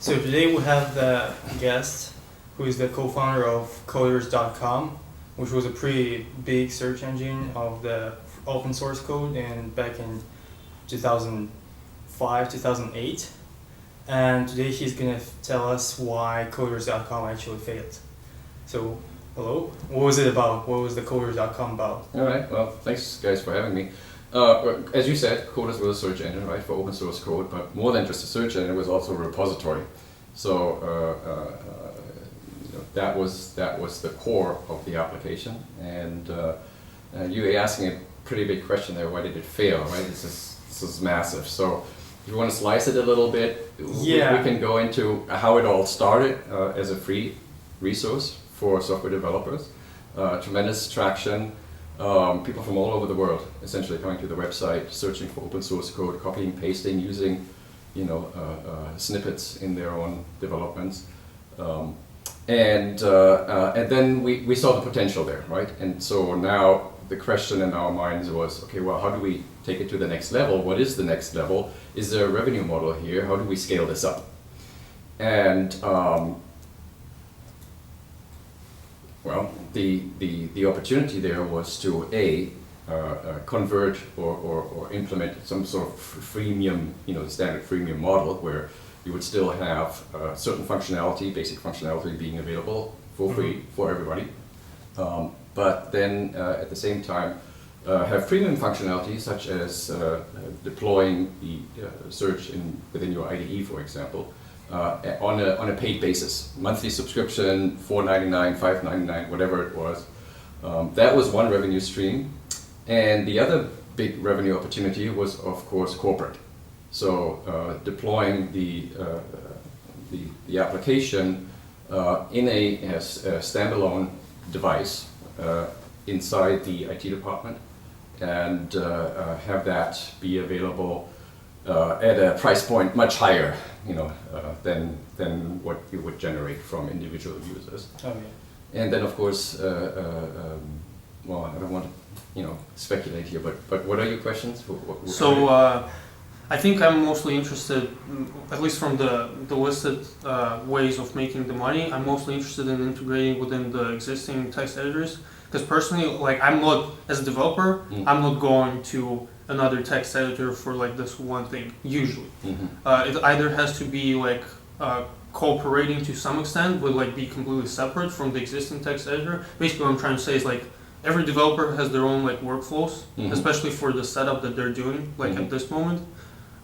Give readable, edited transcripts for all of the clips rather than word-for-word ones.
So today we have the guest who is the co-founder of Coders.com, which was a pretty big search engine of the open source code back in 2005, 2008. And today he's going to tell us why Coders.com actually failed. So, hello, what was it about? What was the Coders.com about? All right, well, thanks guys for having me. As you said, Coders was a search engine, right, for open source code, but more than just a search engine, it was also a repository. So that was the core of the application. And you were asking a pretty big question there: why did it fail? Right, this is massive. So if you want to slice it a little bit, we can go into how it all started as a free resource for software developers. Tremendous traction. People from all over the world essentially coming to the website, searching for open source code, copying, pasting, using snippets in their own developments, and then we saw the potential there, right? And so now the question in our minds was, okay, well, how do we take it to the next level? What is the next level? Is there a revenue model here? How do we scale this up? And well, the opportunity there was to convert or implement some sort of freemium, standard freemium model where you would still have certain functionality, basic functionality being available for free for everybody, but then at the same time have premium functionality such as deploying the search within your IDE, for example. On a paid basis, monthly subscription, $4.99, $5.99, whatever it was. That was one revenue stream, and the other big revenue opportunity was, of course, corporate. So deploying the application in a standalone device inside the IT department, and have that be available at a price point much higher, than what you would generate from individual users. Okay. And then, of course, well, I don't want to, speculate here, but what are your questions? I think I'm mostly interested, at least from the listed ways of making the money, I'm mostly interested in integrating within the existing text editors. Because personally, I'm not, as a developer, I'm not going to another text editor for this one thing, usually. It either has to be cooperating to some extent, but be completely separate from the existing text editor. Basically what I'm trying to say is every developer has their own workflows, especially for the setup that they're doing at this moment.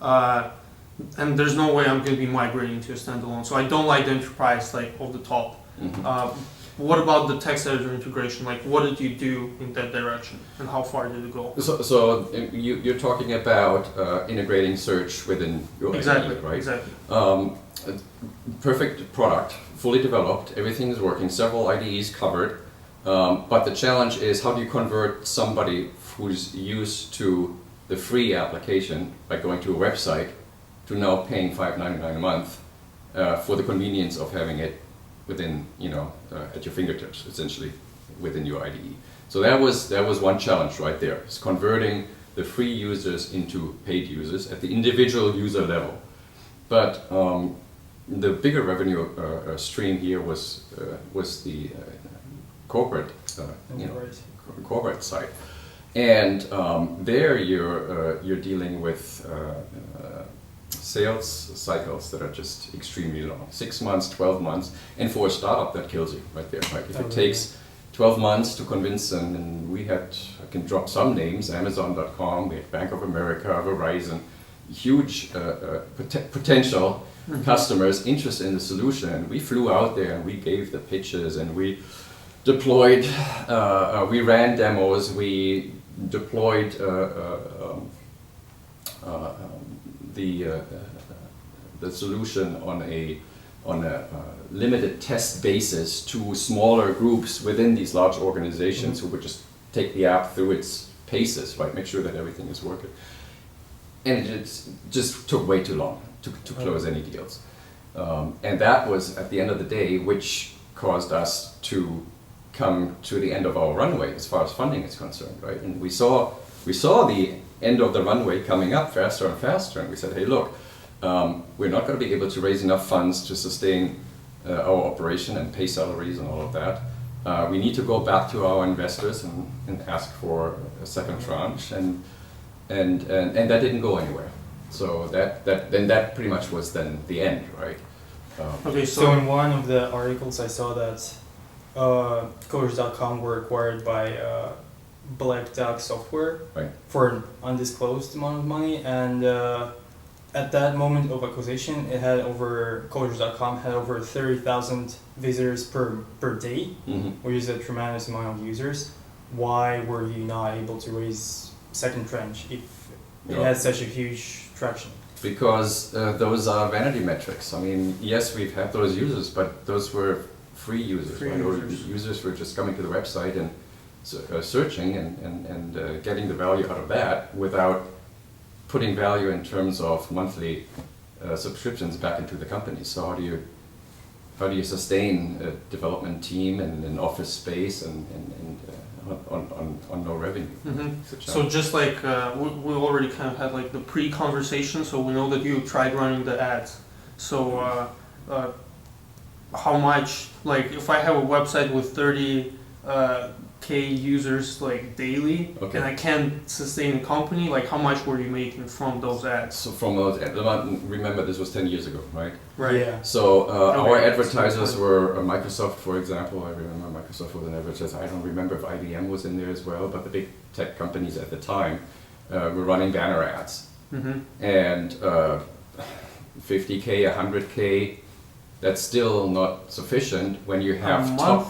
And there's no way I'm going to be migrating to a standalone. So I don't like the enterprise off the top. What about the text editor integration? What did you do in that direction, and how far did it go? So you're talking about integrating search within your IDE, right? Exactly. Perfect product, fully developed, everything is working, several IDEs covered, but the challenge is how do you convert somebody who's used to the free application by going to a website to now paying $5.99 a month for the convenience of having it within, at your fingertips, essentially, within your IDE. So that was one challenge right there. It's converting the free users into paid users at the individual user level. But the bigger revenue stream here was the corporate, corporate side, and there you're dealing with sales cycles that are just extremely long, 6 months, 12 months, and for a startup that kills you right there. Right? If it takes 12 months to convince them, and I can drop some names, Amazon.com, we had Bank of America, Verizon, huge potential customers interested in the solution, and we flew out there and we gave the pitches and we deployed, we ran demos, we deployed the solution on a limited test basis to smaller groups within these large organizations who would just take the app through its paces, right? Make sure that everything is working. And it just took way too long to close any deals. And that was, at the end of the day, which caused us to come to the end of our runway as far as funding is concerned, right? And we saw the end of the runway coming up faster and faster, and we said, hey, look, we're not going to be able to raise enough funds to sustain our operation and pay salaries and all of that. We need to go back to our investors and ask for a second tranche, and that didn't go anywhere. So that pretty much was then the end, right? Okay, So in one of the articles I saw that Coders.com were acquired by Black Duck Software Right. for an undisclosed amount of money, and at that moment of acquisition, it had Coders.com had over 30,000 visitors per day, which is a tremendous amount of users. Why were you not able to raise second tranche if it had such a huge traction? Because those are vanity metrics. I mean, yes, we've had those users, but those were free users. Free right? Or users. users were just coming to the website and searching and getting the value out of that without putting value in terms of monthly subscriptions back into the company. So how do you sustain a development team and an office space and on no revenue? It's a So challenge. just like we already kind of had like the pre-conversation, so we know that you tried running the ads. So how much, like if I have a website with 30K users like daily, Okay. and I can't sustain a company, like how much were you making from those ads? So from those, remember this was 10 years ago, right? Right. Yeah. So our Okay. advertisers were Microsoft, for example. I remember Microsoft was an advertiser. I don't remember if IBM was in there as well, but the big tech companies at the time were running banner ads. Mm-hmm. And 50K, 100K, that's still not sufficient when you have month? top...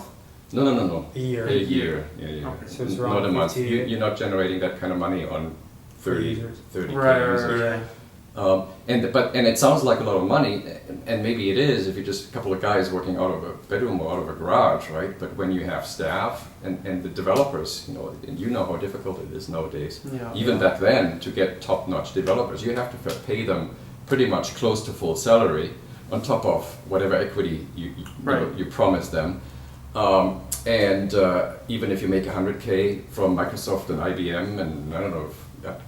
No. A year. A year. Yeah. Okay. So it's Not around a month. 50. You're not generating that kind of money on 30 users. 30K Right. users. And it sounds like a lot of money, and maybe it is if you're just a couple of guys working out of a bedroom or out of a garage, right? But when you have staff and the developers, and you know how difficult it is nowadays. Yeah. Even back then, to get top-notch developers, you have to pay them pretty much close to full salary on top of whatever equity you promise them. Even if you make 100K from Microsoft and IBM, and I don't know if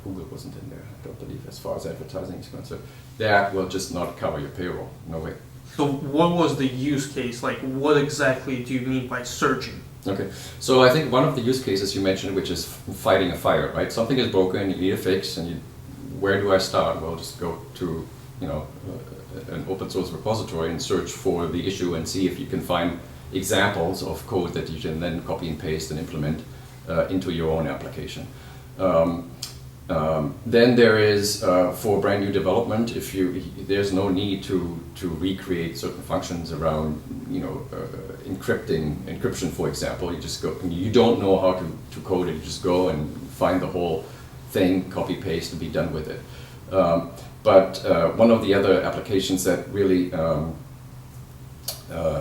Google wasn't in there, I don't believe, as far as advertising is concerned, that will just not cover your payroll. No way. So what was the use case? Like what exactly do you mean by searching? Okay, so I think one of the use cases you mentioned, which is fighting a fire, right? Something is broken, you need a fix, and where do I start? Well, just go to an open source repository and search for the issue and see if you can find examples of code that you can then copy and paste and implement into your own application. Then there is for brand new development, there's no need to recreate certain functions around encryption, for example. You just go, you don't know how to code it, you just go and find the whole thing, copy paste, and be done with it. But one of the other applications that really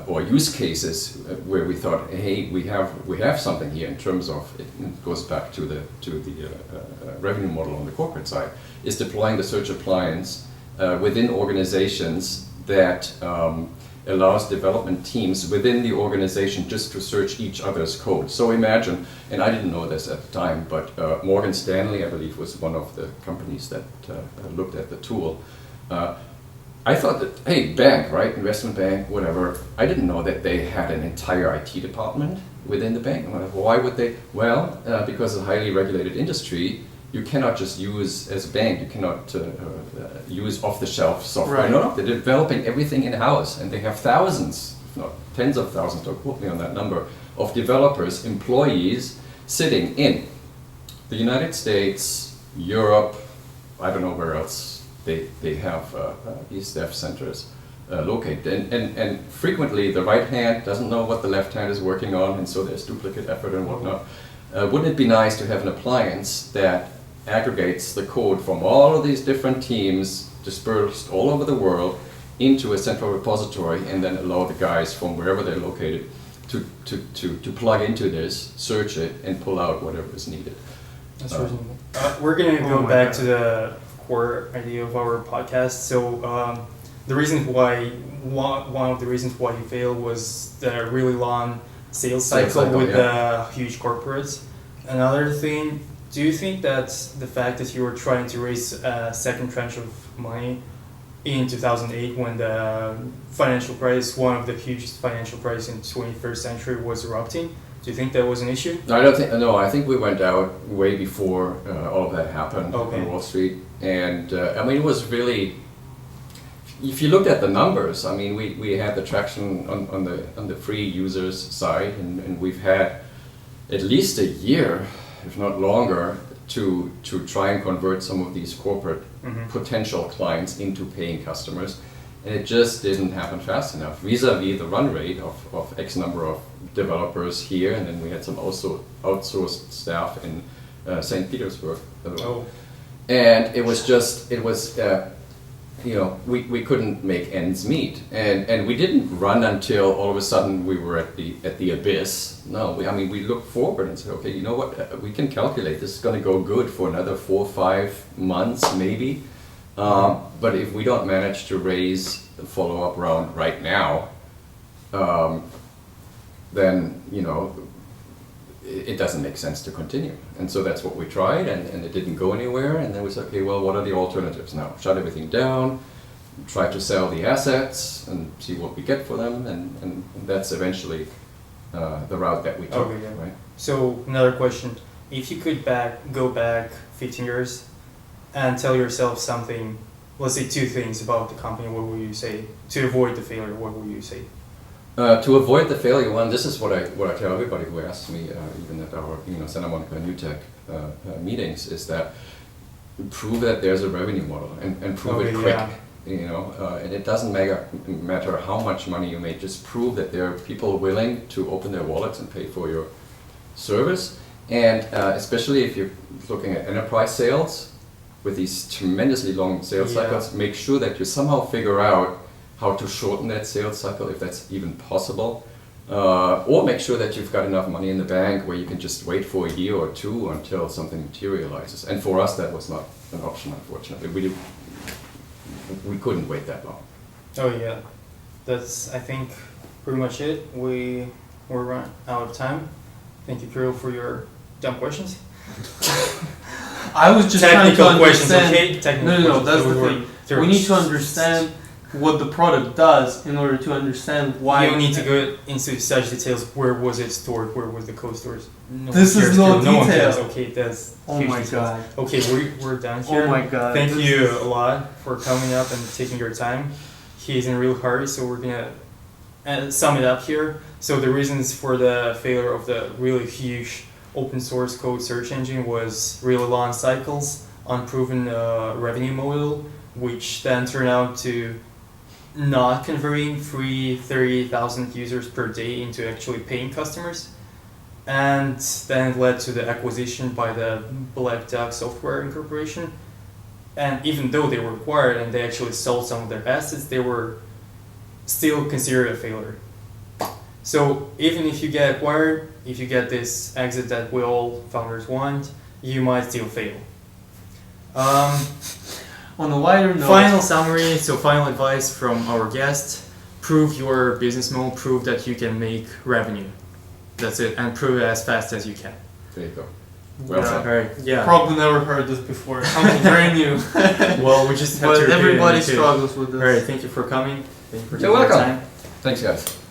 or use cases where we thought, hey, we have something here in terms of it goes back to the revenue model on the corporate side, is deploying the search appliance within organizations that allows development teams within the organization just to search each other's code. So imagine, and I didn't know this at the time, but Morgan Stanley, I believe, was one of the companies that looked at the tool. I thought that, hey, bank, right, investment bank, whatever, I didn't know that they had an entire IT department within the bank. Why would they? Well, because it's a highly regulated industry, you cannot just use, as a bank, you cannot use off-the-shelf software. Right. No, they're developing everything in-house, and they have thousands, if not tens of thousands, don't quote me on that number, of developers, employees, sitting in the United States, Europe, I don't know where else. They have these dev centers located, and frequently the right hand doesn't know what the left hand is working on, and so there's duplicate effort and whatnot. Wouldn't it be nice to have an appliance that aggregates the code from all of these different teams dispersed all over the world into a central repository, and then allow the guys from wherever they're located to plug into this, search it, and pull out whatever is needed? That's reasonable. We're gonna go back to the core idea of our podcast. So the reason why one of the reasons why you failed was the really long sales cycle with the huge corporates. Another thing, do you think that the fact that you were trying to raise a second tranche of money in 2008 when the financial crisis, one of the hugest financial crises in the 21st century, was erupting? Do you think that was an issue? No, I don't think. No, I think we went out way before all of that happened on Wall Street, and I mean it was really. If you looked at the numbers, I mean we had the traction on the free users side, and we've had at least a year, if not longer, to try and convert some of these corporate potential clients into paying customers, and it just didn't happen fast enough vis-a-vis the run rate of X number of developers here, and then we had some also outsourced staff in St. Petersburg as well. And it was we couldn't make ends meet, and we didn't run until all of a sudden we were at the abyss. No, we looked forward and said, okay, you know what, we can calculate this is going to go good for another 4 or 5 months maybe, but if we don't manage to raise the follow-up round right now, then it doesn't make sense to continue. And so that's what we tried, and it didn't go anywhere. And then we said, okay, well, what are the alternatives now? Shut everything down, try to sell the assets and see what we get for them, and that's eventually the route that we took. Okay, yeah. Right? So another question: if you could go back 15 years and tell yourself something, let's say 2 things about the company, what would you say? To avoid the failure, what would you say? To avoid the failure, one, this is what I tell everybody who asks me, even at our Santa Monica New Tech meetings, is that prove that there's a revenue model and prove it quick. Yeah. And it doesn't matter how much money you make. Just prove that there are people willing to open their wallets and pay for your service. And especially if you're looking at enterprise sales with these tremendously long sales cycles, make sure that you somehow figure out how to shorten that sales cycle, if that's even possible, or make sure that you've got enough money in the bank where you can just wait for a year or 2 until something materializes. And for us, that was not an option, unfortunately. We couldn't wait that long. Oh yeah, that's, I think, pretty much it. We're run out of time. Thank you, Kirill, for your dumb questions. I was just trying to understand. Okay? No, that's the thing. We need to understand what the product does in order to understand why. You don't need to go into such details. Where was it stored? Where was the code stored? This is no detail. No one cares. Okay, that's huge my details. God. Okay, we're done here. Oh my God. Thank you a lot for coming up and taking your time. He's in a real hurry, so we're gonna sum it up here. So the reasons for the failure of the really huge open source code search engine was really long cycles, unproven revenue model, which then turned out to not converting free 30,000 users per day into actually paying customers, and then it led to the acquisition by the Black Duck Software Incorporation. And even though they were acquired and they actually sold some of their assets, they were still considered a failure. So even if you get acquired, if you get this exit that we all founders want, you might still fail. On a lighter note, final summary, so final advice from our guest: prove your business model, prove that you can make revenue. That's it, and prove it as fast as you can. There you go. Well said. All right. Yeah. Probably never heard this before. Something very new. Well, we just have to. But everybody struggles with this. All right. Thank you for coming. Thank you for You're welcome. your time. Thanks, guys.